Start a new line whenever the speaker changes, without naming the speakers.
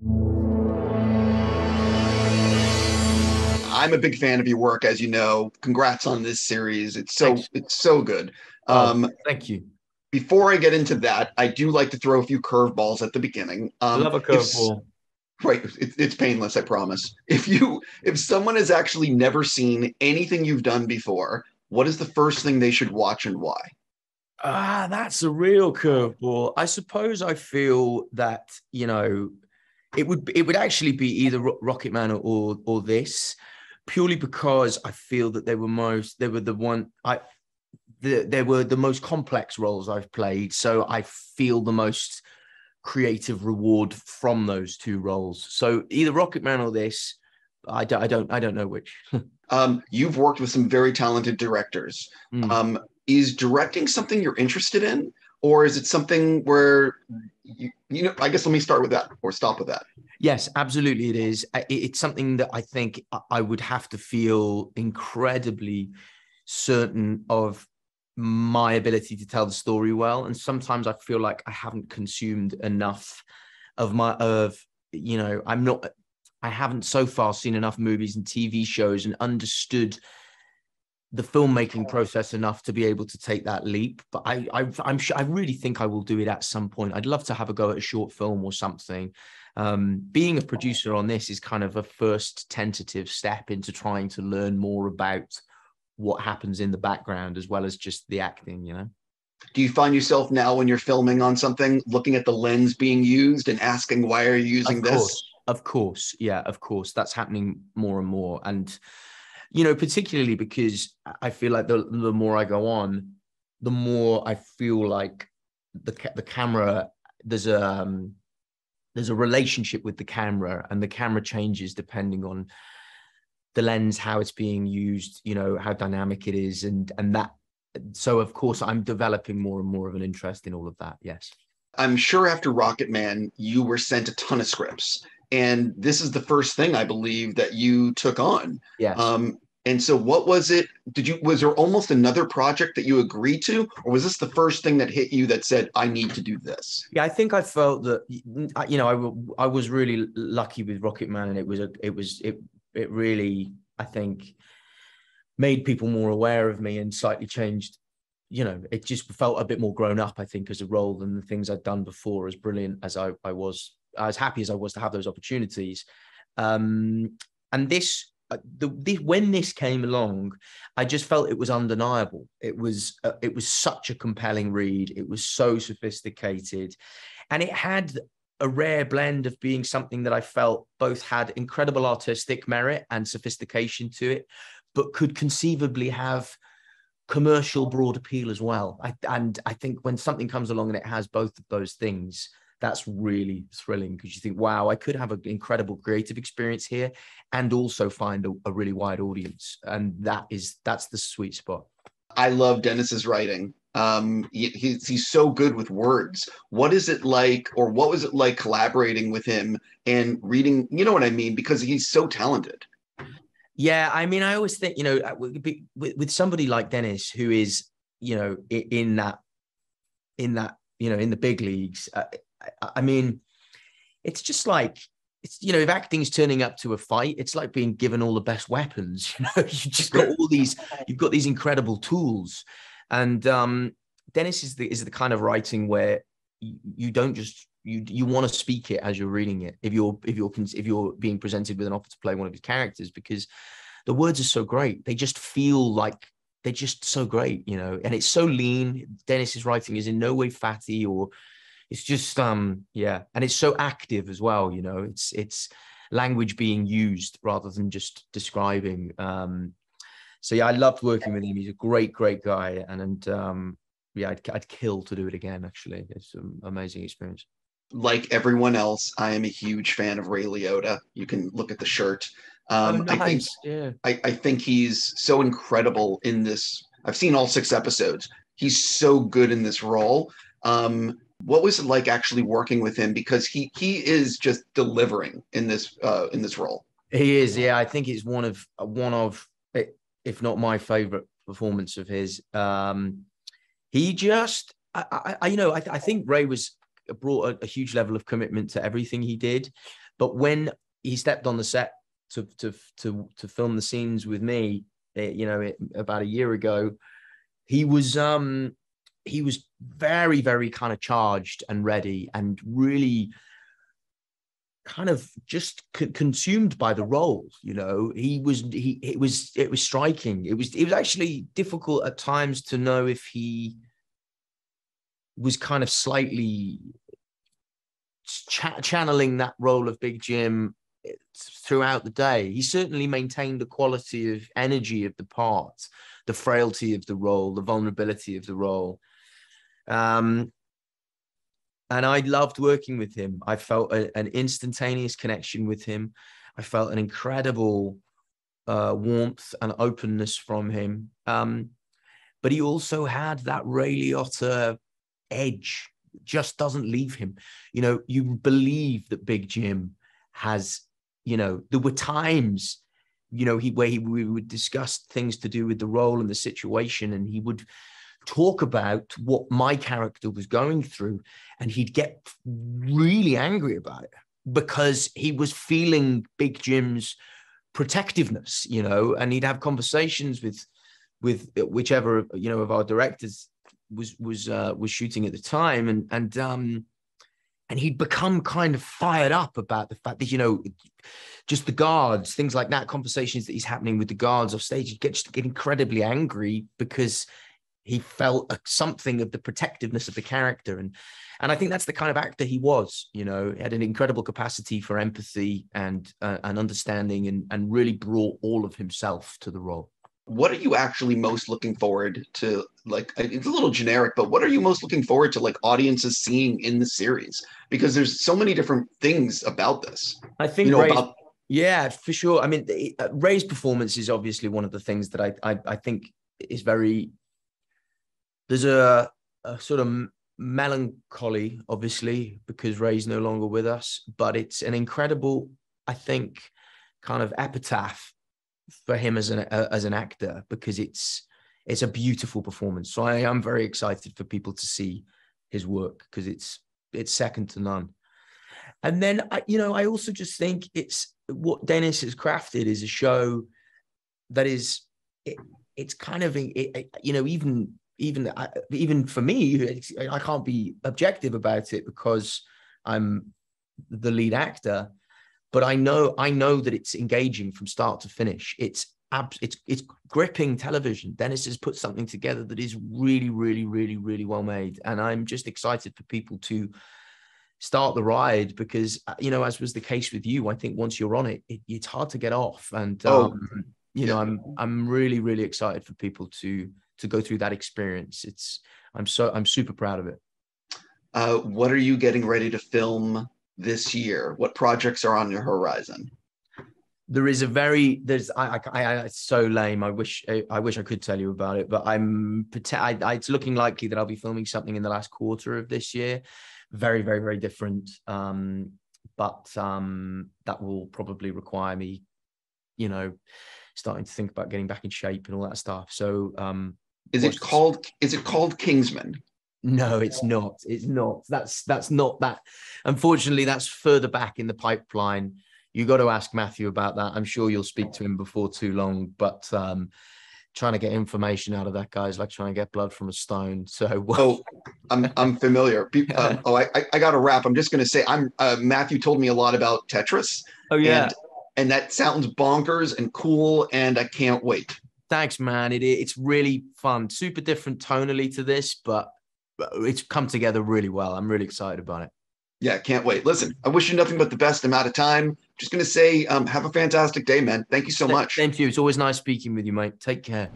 I'm a big fan of your work, as you know. Congrats on this series.
Thanks.
It's so good.
Oh,
Um,
thank you.
Before I get into that, I do like to throw a few curveballs at the beginning.
Love a
If
curveball.
right, it's painless, I promise. If someone has actually never seen anything you've done before, what is the first thing they should watch and why?
Ah, that's a real curveball. I suppose I feel that, it would actually be either Rocket Man or this, purely because I feel that they were the one I they were the most complex roles I've played. So I feel the most creative reward from those two roles. So either Rocket Man or this. I don't know which.
You've worked with some very talented directors.
Mm.
Is directing something you're interested in, or is it something where I guess let me start with that or stop with that.
Yes, absolutely, it is. It's something that I think I would have to feel incredibly certain of my ability to tell the story well. And sometimes I feel like I haven't consumed enough I'm not. I haven't so far seen enough movies and TV shows and understood the filmmaking process enough to be able to take that leap. But I'm sure I really think I will do it at some point. I'd love to have a go at a short film or something. Being a producer on this is kind of a first tentative step into trying to learn more about what happens in the background as well as just the acting.
Do you find yourself now when you're filming on something looking at the lens being used and asking why are you using
Of
this?
course, of course, yeah, of course, that's happening more and more. And particularly because I feel like the more I go on, the more I feel like the camera there's a relationship with the camera, and the camera changes depending on the lens, how it's being used, how dynamic it is, and that. So of course, I'm developing more and more of an interest in all of that. Yes.
I'm sure after Rocket Man, you were sent a ton of scripts, and this is the first thing I believe that you took on.
Yes.
And so, what was it? Was there almost another project that you agreed to, or was this the first thing that hit you that said, "I need to do this"?
Yeah, I think I felt that I was really lucky with Rocket Man, and it really, I think, made people more aware of me and slightly changed. It just felt a bit more grown up, I think, as a role than the things I'd done before. As brilliant as I was, as happy as I was to have those opportunities. And when this came along, I just felt it was undeniable. It was such a compelling read. It was so sophisticated, and it had a rare blend of being something that I felt both had incredible artistic merit and sophistication to it, but could conceivably have commercial broad appeal as well. And I think when something comes along and it has both of those things, that's really thrilling, because you think, wow, I could have an incredible creative experience here and also find a really wide audience. And that's the sweet spot.
I love Dennis's writing. He's so good with words. What is it like, or what was it like collaborating with him and reading? You know what I mean? Because he's so talented.
Yeah, I mean, I always think, with somebody like Dennis, who is, in the big leagues. I mean, it's just like, if acting's turning up to a fight, it's like being given all the best weapons. You just got you've got these incredible tools, and Dennis is the kind of writing where you don't just you want to speak it as you're reading it. If you're being presented with an offer to play one of his characters, because the words are so great, they just feel like they're just so great, and it's so lean. Dennis's writing is in no way fatty, or it's just yeah, and it's so active as well. It's language being used rather than just describing. So yeah, I loved working with him. He's a great guy, and yeah, I'd kill to do it again. Actually, it's an amazing experience.
Like everyone else, I am a huge fan of Ray Liotta. You can look at the shirt.
Oh,
I think
nice. Yeah.
I think he's so incredible in this. I've seen all 6 episodes. He's so good in this role. What was it like actually working with him? Because he is just delivering in this role.
He is, yeah. I think it's one of, if not my favorite performance of his. He just, I think Ray was brought a huge level of commitment to everything he did, But when he stepped on the set to film the scenes with me, about a year ago, he was very, very kind of charged and ready, and really kind of just consumed by the role. It was striking. It was actually difficult at times to know if he was kind of slightly channeling that role of Big Jim throughout the day. He certainly maintained the quality of energy of the part, the frailty of the role, the vulnerability of the role. And I loved working with him. I felt an instantaneous connection with him. I felt an incredible warmth and openness from him. But he also had that Ray Liotta edge, just doesn't leave him. You believe that Big Jim has, there were times, we would discuss things to do with the role and the situation, and he would talk about what my character was going through, and he'd get really angry about it because he was feeling Big Jim's protectiveness, and he'd have conversations with whichever of our directors was shooting at the time, and he'd become kind of fired up about the fact that just the guards, things like that, conversations that he's happening with the guards off stage, he'd get incredibly angry because he felt something of the protectiveness of the character. And I think that's the kind of actor he was. He had an incredible capacity for empathy and understanding, and really brought all of himself to the role.
What are you actually most looking forward to? Like, it's a little generic, but what are you most looking forward to, like, audiences seeing in the series? Because there's so many different things about this.
I think yeah, for sure. I mean, Ray's performance is obviously one of the things that I think is very. There's a sort of melancholy, obviously, because Ray's no longer with us, but it's an incredible, I think, kind of epitaph for him as an actor, because it's a beautiful performance. So I am very excited for people to see his work, because it's second to none. And then I also just think it's what Dennis has crafted is a show that is it's kind of even for me, I can't be objective about it because I'm the lead actor, but I know that it's engaging from start to finish. It's gripping television. Dennis has put something together that is really, really, really, really well made, and I'm just excited for people to start the ride, because as was the case with you, I think once you're on it, it's hard to get off. And I'm really, really excited for people to go through that experience. I'm super proud of it.
What are you getting ready to film this year? What projects are on your horizon?
It's so lame. I wish I could tell you about it, but it's looking likely that I'll be filming something in the last quarter of this year. Very, very, very different. But that will probably require me, starting to think about getting back in shape and all that stuff. So, is it called
Kingsman?
No, it's not. It's not. That's not that. Unfortunately, that's further back in the pipeline. You got to ask Matthew about that. I'm sure you'll speak to him before too long. But trying to get information out of that guy is like trying to get blood from a stone. So,
I'm familiar. I got to wrap. I'm just going to say, Matthew told me a lot about Tetris.
Oh yeah,
and that sounds bonkers and cool, and I can't wait.
Thanks, man. It's really fun. Super different tonally to this, but it's come together really well. I'm really excited about it.
Yeah, can't wait. Listen, I wish you nothing but the best. I'm out of time. Just going to say, have a fantastic day, man. Thank you so much.
Thank you. It's always nice speaking with you, mate. Take care.